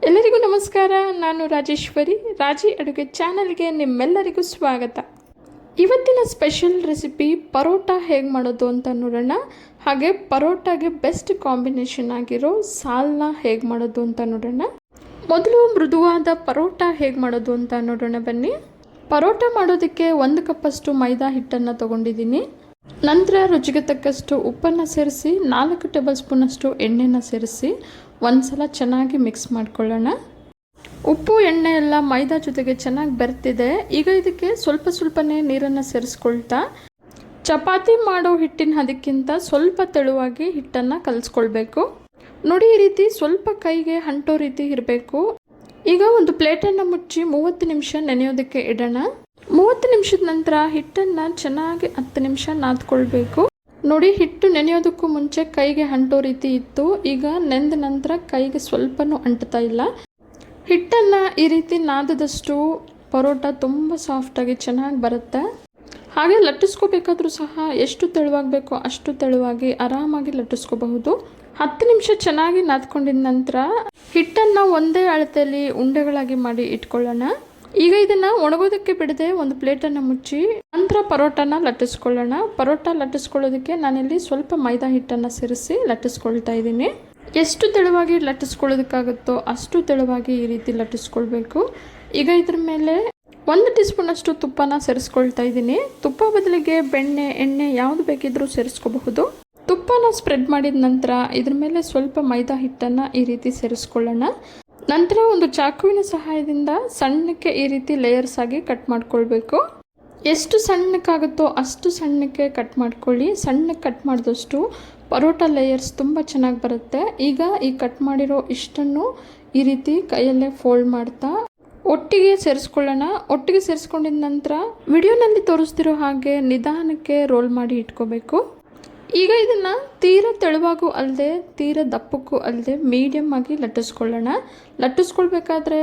ಎಲ್ಲರಿಗೂ ನಮಸ್ಕಾರ. ನಾನು ರಾಜೇಶ್ವರಿ. ರಾಜಿ ಅಡುಗೆ ಚಾನಲ್ಗೆ ನಿಮ್ಮೆಲ್ಲರಿಗೂ ಸ್ವಾಗತ. ಇವತ್ತಿನ ಸ್ಪೆಷಲ್ ರೆಸಿಪಿ ಪರೋಟ ಹೇಗೆ ಮಾಡೋದು ಅಂತ ನೋಡೋಣ. ಹಾಗೆ ಪರೋಟಾಗೆ ಬೆಸ್ಟ್ ಕಾಂಬಿನೇಷನ್ ಆಗಿರೋ ಸಾಲ್ನ ಹೇಗೆ ಮಾಡೋದು ಅಂತ ನೋಡೋಣ. ಮೊದಲು ಮೃದುವಾದ ಪರೋಟ ಹೇಗೆ ಮಾಡೋದು ಅಂತ ನೋಡೋಣ ಬನ್ನಿ. ಪರೋಟ ಮಾಡೋದಕ್ಕೆ 1 ಕಪ್ಪಷ್ಟು ಮೈದಾ ಹಿಟ್ಟನ್ನು ತೊಗೊಂಡಿದ್ದೀನಿ. ನಂತರ ರುಚಿಗೆ ತಕ್ಕಷ್ಟು ಉಪ್ಪನ್ನು ಸೇರಿಸಿ 4 ಟೇಬಲ್ ಸ್ಪೂನಷ್ಟು ಎಣ್ಣೆನ ಸೇರಿಸಿ ಒಂದ್ಸಲ ಚೆನ್ನಾಗಿ ಮಿಕ್ಸ್ ಮಾಡ್ಕೊಳ್ಳೋಣ. ಉಪ್ಪು ಎಣ್ಣೆ ಎಲ್ಲ ಮೈದಾ ಜೊತೆಗೆ ಚೆನ್ನಾಗಿ ಬೆರೆತಿದೆ. ಈಗ ಇದಕ್ಕೆ ಸ್ವಲ್ಪನೇ ನೀರನ್ನು ಸೇರಿಸ್ಕೊಳ್ತಾ ಚಪಾತಿ ಮಾಡೋ ಹಿಟ್ಟಿನ ಅದಕ್ಕಿಂತ ಸ್ವಲ್ಪ ತೆಳುವಾಗಿ ಹಿಟ್ಟನ್ನು ಕಲಿಸ್ಕೊಳ್ಬೇಕು. ನೋಡಿ, ಈ ರೀತಿ ಸ್ವಲ್ಪ ಕೈಗೆ ಅಂಟೋ ರೀತಿ ಇರಬೇಕು. ಈಗ ಒಂದು ಪ್ಲೇಟನ್ನು ಮುಚ್ಚಿ 30 ನಿಮಿಷ ನೆನೆಯೋದಕ್ಕೆ ಇಡೋಣ. 30 ನಿಮಿಷದ ನಂತರ ಹಿಟ್ಟನ್ನು ಚೆನ್ನಾಗಿ 10 ನಿಮಿಷ ನಾದ್ಕೊಳ್ಬೇಕು. ನೋಡಿ, ಹಿಟ್ಟು ನೆನೆಯೋದಕ್ಕೂ ಮುಂಚೆ ಕೈಗೆ ಅಂಟೋ ರೀತಿ ಇತ್ತು. ಈಗ ನೆಂದ ನಂತರ ಕೈಗೆ ಸ್ವಲ್ಪನೂ ಅಂಟ್ತಾ ಇಲ್ಲ. ಹಿಟ್ಟನ್ನು ಈ ರೀತಿ ನಾದದಷ್ಟು ಪರೋಟ ತುಂಬ ಸಾಫ್ಟಾಗಿ ಚೆನ್ನಾಗಿ ಬರುತ್ತೆ. ಹಾಗೆ ಲಟ್ಟಿಸ್ಕೋಬೇಕಾದ್ರೂ ಸಹ ಎಷ್ಟು ತೆಳುವಾಗಬೇಕೋ ಅಷ್ಟು ತೆಳುವಾಗಿ ಆರಾಮಾಗಿ ಲಟ್ಟಿಸ್ಕೋಬಹುದು. 10 ನಿಮಿಷ ಚೆನ್ನಾಗಿ ನಾದ್ಕೊಂಡಿದ ನಂತರ ಹಿಟ್ಟನ್ನು ಒಂದೇ ಅಳತೆಯಲ್ಲಿ ಉಂಡೆಗಳಾಗಿ ಮಾಡಿ ಇಟ್ಕೊಳ್ಳೋಣ. ಈಗ ಇದನ್ನು ಒಣಗೋದಕ್ಕೆ ಬಿಡದೆ ಒಂದು ಪ್ಲೇಟನ್ನು ಮುಚ್ಚಿ ನಂತರ ಪರೋಟನ ಲಟ್ಟಿಸ್ಕೊಳ್ಳೋಣ. ಪರೋಟ ಲಟ್ಟಿಸ್ಕೊಳ್ಳೋದಕ್ಕೆ ನಾನಿಲ್ಲಿ ಸ್ವಲ್ಪ ಮೈದಾ ಹಿಟ್ಟನ್ನು ಸೇರಿಸಿ ಲಟ್ಟಿಸ್ಕೊಳ್ತಾ ಇದ್ದೀನಿ. ಎಷ್ಟು ತೆಳುವಾಗಿ ಲಟ್ಟಿಸ್ಕೊಳ್ಳೋದಕ್ಕಾಗುತ್ತೋ ಅಷ್ಟು ತೆಳುವಾಗಿ ಈ ರೀತಿ ಲಟ್ಟಿಸ್ಕೊಳ್ಬೇಕು. ಈಗ ಇದ್ರ ಮೇಲೆ 1 ಟೀ ಸ್ಪೂನಷ್ಟು ತುಪ್ಪನ ಸೇರಿಸ್ಕೊಳ್ತಾ ಇದ್ದೀನಿ. ತುಪ್ಪ ಬದಲಿಗೆ ಬೆಣ್ಣೆ, ಎಣ್ಣೆ ಯಾವುದು ಬೇಕಿದ್ರೂ ಸೇರಿಸ್ಕೋಬಹುದು. ತುಪ್ಪನ ಸ್ಪ್ರೆಡ್ ಮಾಡಿದ ನಂತರ ಇದ್ರ ಮೇಲೆ ಸ್ವಲ್ಪ ಮೈದಾ ಹಿಟ್ಟನ್ನು ಈ ರೀತಿ ಸೇರಿಸ್ಕೊಳ್ಳೋಣ. ನಂತರ ಒಂದು ಚಾಕುವಿನ ಸಹಾಯದಿಂದ ಸಣ್ಣಕ್ಕೆ ಈ ರೀತಿ ಲೇಯರ್ಸ್ ಆಗಿ ಕಟ್ ಮಾಡ್ಕೊಳ್ಬೇಕು. ಎಷ್ಟು ಸಣ್ಣಕ್ಕಾಗುತ್ತೋ ಅಷ್ಟು ಸಣ್ಣಕ್ಕೆ ಕಟ್ ಮಾಡ್ಕೊಳ್ಳಿ. ಸಣ್ಣಕ್ಕೆ ಕಟ್ ಮಾಡಿದಷ್ಟು ಪರೋಟ ಲೇಯರ್ಸ್ ತುಂಬ ಚೆನ್ನಾಗಿ ಬರುತ್ತೆ. ಈಗ ಈ ಕಟ್ ಮಾಡಿರೋ ಇಷ್ಟನ್ನು ಈ ರೀತಿ ಕೈಯಲ್ಲೇ ಫೋಲ್ಡ್ ಮಾಡ್ತಾ ಒಟ್ಟಿಗೆ ಸೇರಿಸ್ಕೊಳ್ಳೋಣ. ಒಟ್ಟಿಗೆ ಸೇರಿಸ್ಕೊಂಡಿದ ನಂತರ ವಿಡಿಯೋನಲ್ಲಿ ತೋರಿಸ್ತಿರೋ ಹಾಗೆ ನಿಧಾನಕ್ಕೆ ರೋಲ್ ಮಾಡಿ ಇಟ್ಕೋಬೇಕು. ಈಗ ಇದನ್ನು ತೀರ ತೆಳುವಾಗೂ ಅಲ್ಲದೆ ತೀರ ದಪ್ಪಕ್ಕೂ ಅಲ್ಲದೆ ಮೀಡಿಯಮ್ ಆಗಿ ಲಟ್ಟಿಸ್ಕೊಳ್ಳೋಣ. ಲಟ್ಟಿಸ್ಕೊಳ್ಬೇಕಾದ್ರೆ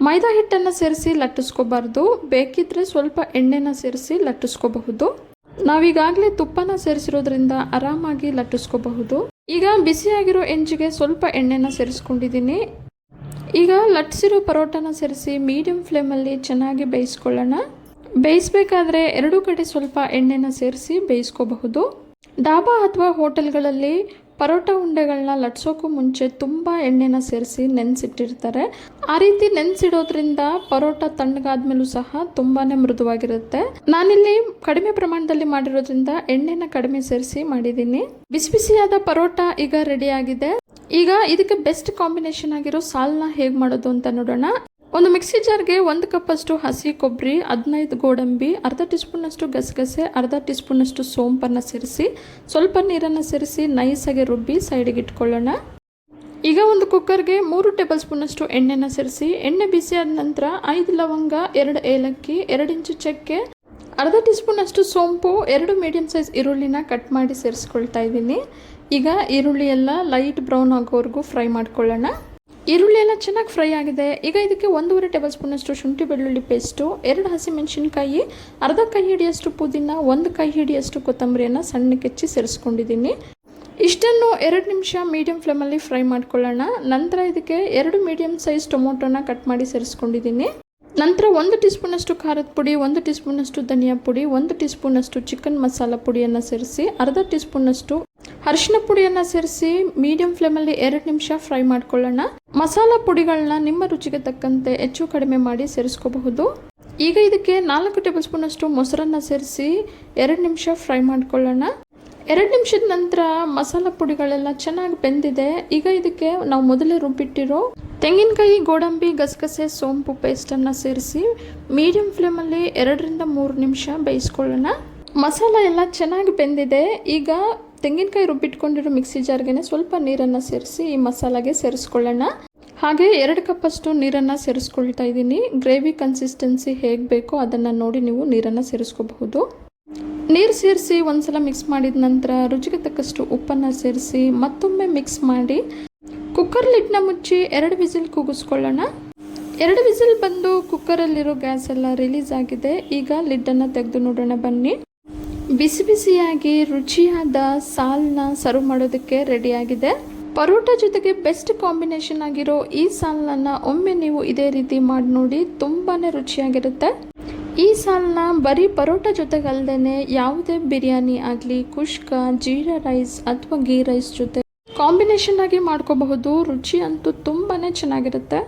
ಮೈದಾ ಹಿಟ್ಟನ್ನು ಸೇರಿಸಿ ಲಟ್ಟಿಸ್ಕೋಬಾರ್ದು. ಬೇಕಿದ್ರೆ ಸ್ವಲ್ಪ ಎಣ್ಣೆನ ಸೇರಿಸಿ ಲಟ್ಟಿಸ್ಕೋಬಹುದು. ನಾವೀಗಾಗಲೇ ತುಪ್ಪನ ಸೇರಿಸಿರೋದ್ರಿಂದ ಆರಾಮಾಗಿ ಲಟ್ಟಿಸ್ಕೋಬಹುದು. ಈಗ ಬಿಸಿಯಾಗಿರೋ ಹೆಂಚಿಗೆ ಸ್ವಲ್ಪ ಎಣ್ಣೆನ ಸೇರಿಸ್ಕೊಂಡಿದ್ದೀನಿ. ಈಗ ಲಟ್ಟಿಸಿರೋ ಪರೋಟನ ಸೇರಿಸಿ ಮೀಡಿಯಂ ಫ್ಲೇಮಲ್ಲಿ ಚೆನ್ನಾಗಿ ಬೇಯಿಸ್ಕೊಳ್ಳೋಣ. ಬೇಯಿಸಬೇಕಾದ್ರೆ 2 ಕಡೆ ಸ್ವಲ್ಪ ಎಣ್ಣೆನ ಸೇರಿಸಿ ಬೇಯಿಸ್ಕೋಬಹುದು. ಡಾಬಾ ಅಥವಾ ಹೋಟೆಲ್ಗಳಲ್ಲಿ ಪರೋಟ ಉಂಡೆಗಳನ್ನ ಲಟ್ಸೋಕ್ಕೂ ಮುಂಚೆ ತುಂಬ ಎಣ್ಣೆನ ಸೇರಿಸಿ ನೆನೆಸಿಟ್ಟಿರ್ತಾರೆ. ಆ ರೀತಿ ನೆನೆಸಿಡೋದ್ರಿಂದ ಪರೋಟ ತಣ್ಣಗಾದ್ಮೇಲೂ ಸಹ ತುಂಬಾ ಮೃದುವಾಗಿರುತ್ತೆ. ನಾನಿಲ್ಲಿ ಕಡಿಮೆ ಪ್ರಮಾಣದಲ್ಲಿ ಮಾಡಿರೋದ್ರಿಂದ ಎಣ್ಣೆನ ಕಡಿಮೆ ಸೇರಿಸಿ ಮಾಡಿದ್ದೀನಿ. ಬಿಸಿ ಬಿಸಿಯಾದ ಪರೋಟ ಈಗ ರೆಡಿ ಆಗಿದೆ. ಈಗ ಇದಕ್ಕೆ ಬೆಸ್ಟ್ ಕಾಂಬಿನೇಷನ್ ಆಗಿರೋ ಸಾಲ್ನ ಹೇಗೆ ಮಾಡೋದು ಅಂತ ನೋಡೋಣ. ಒಂದು ಮಿಕ್ಸಿ ಜಾರ್ಗೆ 1 ಕಪ್ಪಷ್ಟು ಹಸಿ ಕೊಬ್ಬರಿ, 15 ಗೋಡಂಬಿ, ಅರ್ಧ ಟೀ ಸ್ಪೂನಷ್ಟು ಗಸಗಸೆ, ಅರ್ಧ ಟೀ ಸ್ಪೂನಷ್ಟು ಸೋಂಪನ್ನು ಸೇರಿಸಿ ಸ್ವಲ್ಪ ನೀರನ್ನು ಸೇರಿಸಿ ನೈಸಾಗಿ ರುಬ್ಬಿ ಸೈಡಿಗೆ ಇಟ್ಕೊಳ್ಳೋಣ. ಈಗ ಒಂದು ಕುಕ್ಕರ್ಗೆ 3 ಟೇಬಲ್ ಸ್ಪೂನಷ್ಟು ಎಣ್ಣೆನ ಸೇರಿಸಿ ಎಣ್ಣೆ ಬಿಸಿಯಾದ ನಂತರ 5 ಲವಂಗ, 2 ಏಲಕ್ಕಿ, 2 ಇಂಚು ಚಕ್ಕೆ, ಅರ್ಧ ಟೀ ಸ್ಪೂನಷ್ಟು ಸೋಂಪು, 2 ಮೀಡಿಯಂ ಸೈಜ್ ಈರುಳ್ಳಿನ ಕಟ್ ಮಾಡಿ ಸೇರಿಸ್ಕೊಳ್ತಾ ಇದ್ದೀನಿ. ಈಗ ಈರುಳ್ಳಿ ಎಲ್ಲ ಲೈಟ್ ಬ್ರೌನ್ ಆಗೋವರೆಗೂ ಫ್ರೈ ಮಾಡ್ಕೊಳ್ಳೋಣ. ಈರುಳ್ಳಿ ಎಲ್ಲ ಚೆನ್ನಾಗಿ ಫ್ರೈ ಆಗಿದೆ. ಈಗ ಇದಕ್ಕೆ 1.5 ಟೇಬಲ್ ಸ್ಪೂನಷ್ಟು ಶುಂಠಿ ಬೆಳ್ಳುಳ್ಳಿ ಪೇಸ್ಟು, 2 ಹಸಿಮೆಣಸಿನ್ಕಾಯಿ, ಅರ್ಧ ಕೈ ಹಿಡಿಯಷ್ಟು ಪುದೀನ, 1 ಕೈ ಹಿಡಿಯಷ್ಟು ಕೊತ್ತಂಬರಿಯನ್ನು ಸಣ್ಣಕ್ಕೆ ಹೆಚ್ಚಿ ಸೇರಿಸ್ಕೊಂಡಿದ್ದೀನಿ. ಇಷ್ಟನ್ನು 2 ನಿಮಿಷ ಮೀಡಿಯಂ ಫ್ಲೇಮಲ್ಲಿ ಫ್ರೈ ಮಾಡ್ಕೊಳ್ಳೋಣ. ನಂತರ ಇದಕ್ಕೆ 2 ಮೀಡಿಯಂ ಸೈಜ್ ಟೊಮೊಟೊನ ಕಟ್ ಮಾಡಿ ಸೇರಿಸ್ಕೊಂಡಿದ್ದೀನಿ. ನಂತರ 1 ಟೀ ಸ್ಪೂನಷ್ಟು ಖಾರದ ಪುಡಿ, 1 ಟೀ ಸ್ಪೂನಷ್ಟು ಧನಿಯಾ ಪುಡಿ, 1 ಟೀ ಸ್ಪೂನಷ್ಟು ಚಿಕನ್ ಮಸಾಲ ಪುಡಿಯನ್ನು ಸೇರಿಸಿ ಅರ್ಧ ಟೀ ಸ್ಪೂನಷ್ಟು ಅರಿಶಿನ ಪುಡಿಯನ್ನು ಸೇರಿಸಿ ಮೀಡಿಯಂ ಫ್ಲೇಮಲ್ಲಿ 2 ನಿಮಿಷ ಫ್ರೈ ಮಾಡ್ಕೊಳ್ಳೋಣ. ಮಸಾಲ ಪುಡಿಗಳನ್ನ ನಿಮ್ಮ ರುಚಿಗೆ ತಕ್ಕಂತೆ ಹೆಚ್ಚು ಕಡಿಮೆ ಮಾಡಿ ಸೇರಿಸ್ಕೋಬಹುದು. ಈಗ ಇದಕ್ಕೆ 4 ಟೇಬಲ್ ಸ್ಪೂನಷ್ಟು ಮೊಸರನ್ನು ಸೇರಿಸಿ 2 ನಿಮಿಷ ಫ್ರೈ ಮಾಡ್ಕೊಳ್ಳೋಣ. 2 ನಿಮಿಷದ ನಂತರ ಮಸಾಲ ಪುಡಿಗಳೆಲ್ಲ ಚೆನ್ನಾಗಿ ಬೆಂದಿದೆ. ಈಗ ಇದಕ್ಕೆ ನಾವು ಮೊದಲೇ ರುಬ್ಬಿಟ್ಟಿರೋ ತೆಂಗಿನಕಾಯಿ, ಗೋಡಂಬಿ, ಗಸಗಸೆ, ಸೋಂಪು ಪೇಸ್ಟನ್ನು ಸೇರಿಸಿ ಮೀಡಿಯಂ ಫ್ಲೇಮಲ್ಲಿ 2 ರಿಂದ 3 ನಿಮಿಷ ಬೇಯಿಸ್ಕೊಳ್ಳೋಣ. ಮಸಾಲ ಎಲ್ಲ ಚೆನ್ನಾಗಿ ಬೆಂದಿದೆ. ಈಗ ತೆಂಗಿನಕಾಯಿ ರುಬ್ಬಿಟ್ಕೊಂಡಿರೋ ಮಿಕ್ಸಿ ಜಾರ್ಗೆ ಸ್ವಲ್ಪ ನೀರನ್ನು ಸೇರಿಸಿ ಈ ಮಸಾಲಾಗೆ ಸೇರಿಸ್ಕೊಳ್ಳೋಣ. ಹಾಗೆ 2 ಕಪ್ಪಷ್ಟು ನೀರನ್ನು ಸೇರಿಸ್ಕೊಳ್ತಾ ಇದ್ದೀನಿ. ಗ್ರೇವಿ ಕನ್ಸಿಸ್ಟೆನ್ಸಿ ಹೇಗೆ ಬೇಕೋ ಅದನ್ನು ನೋಡಿ ನೀವು ನೀರನ್ನು ಸೇರಿಸ್ಕೋಬಹುದು. ನೀರು ಸೇರಿಸಿ ಒಂದ್ಸಲ ಮಿಕ್ಸ್ ಮಾಡಿದ ನಂತರ ರುಚಿಗೆ ತಕ್ಕಷ್ಟು ಉಪ್ಪನ್ನು ಸೇರಿಸಿ ಮತ್ತೊಮ್ಮೆ ಮಿಕ್ಸ್ ಮಾಡಿ ಕುಕ್ಕರ್ ಲಿಡ್ನ ಮುಚ್ಚಿ 2 ವಿಸಿಲ್ ಕೂಗಿಸ್ಕೊಳ್ಳೋಣ. 2 ವಿಸಿಲ್ ಬಂದು ಕುಕ್ಕರಲ್ಲಿರೋ ಗ್ಯಾಸ್ ಎಲ್ಲ ರಿಲೀಸ್ ಆಗಿದೆ. ಈಗ ಲಿಡ್ಡನ್ನು ತೆಗೆದು ನೋಡೋಣ ಬನ್ನಿ. ಬಿಸಿ ಬಿಸಿಯಾಗಿ ರುಚಿಯಾದ ಸಾಲ್ನ ಸರ್ವ್ ಮಾಡೋದಕ್ಕೆ ರೆಡಿಯಾಗಿದೆ. ಪರೋಟ ಜೊತೆಗೆ ಬೆಸ್ಟ್ ಕಾಂಬಿನೇಷನ್ ಆಗಿರೋ ಈ ಸಾಲನ್ನ ಒಮ್ಮೆ ನೀವು ಇದೇ ರೀತಿ ಮಾಡಿ ನೋಡಿ, ತುಂಬಾ ರುಚಿಯಾಗಿರುತ್ತೆ. ಈ ಸಾಲನ್ನ ಬರೀ ಪರೋಟ ಜೊತೆಗಲ್ದೇ ಯಾವುದೇ ಬಿರಿಯಾನಿ ಆಗಲಿ, ಕುಷ್ಕ, ಜೀರಾ ರೈಸ್ ಅಥವಾ ಗೀ ರೈಸ್ ಜೊತೆ ಕಾಂಬಿನೇಷನ್ ಆಗಿ ಮಾಡ್ಕೋಬಹುದು. ರುಚಿ ಅಂತೂ ತುಂಬಾ ಚೆನ್ನಾಗಿರುತ್ತೆ.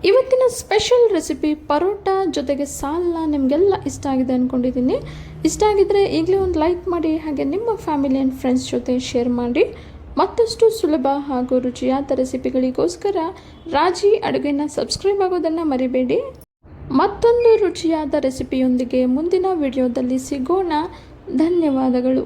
ಇವತ್ತಿನ ಸ್ಪೆಷಲ್ ರೆಸಿಪಿ ಪರೋಟ ಜೊತೆಗೆ ಸಾಲನ್ನ ನಿಮಗೆಲ್ಲ ಇಷ್ಟ ಆಗಿದೆ ಅಂದ್ಕೊಂಡಿದ್ದೀನಿ. ಇಷ್ಟ ಆಗಿದ್ರೆ ಈಗಲೇ ಒಂದು ಲೈಕ್ ಮಾಡಿ, ಹಾಗೆ ನಿಮ್ಮ ಫ್ಯಾಮಿಲಿ ಆ್ಯಂಡ್ ಫ್ರೆಂಡ್ಸ್ ಜೊತೆ ಶೇರ್ ಮಾಡಿ. ಮತ್ತಷ್ಟು ಸುಲಭ ಹಾಗೂ ರುಚಿಯಾದ ರೆಸಿಪಿಗಳಿಗೋಸ್ಕರ ರಾಜಿ ಅಡುಗೆನ ಸಬ್ಸ್ಕ್ರೈಬ್ ಆಗೋದನ್ನು ಮರಿಬೇಡಿ. ಮತ್ತೊಂದು ರುಚಿಯಾದ ರೆಸಿಪಿಯೊಂದಿಗೆ ಮುಂದಿನ ವಿಡಿಯೋದಲ್ಲಿ ಸಿಗೋಣ. ಧನ್ಯವಾದಗಳು.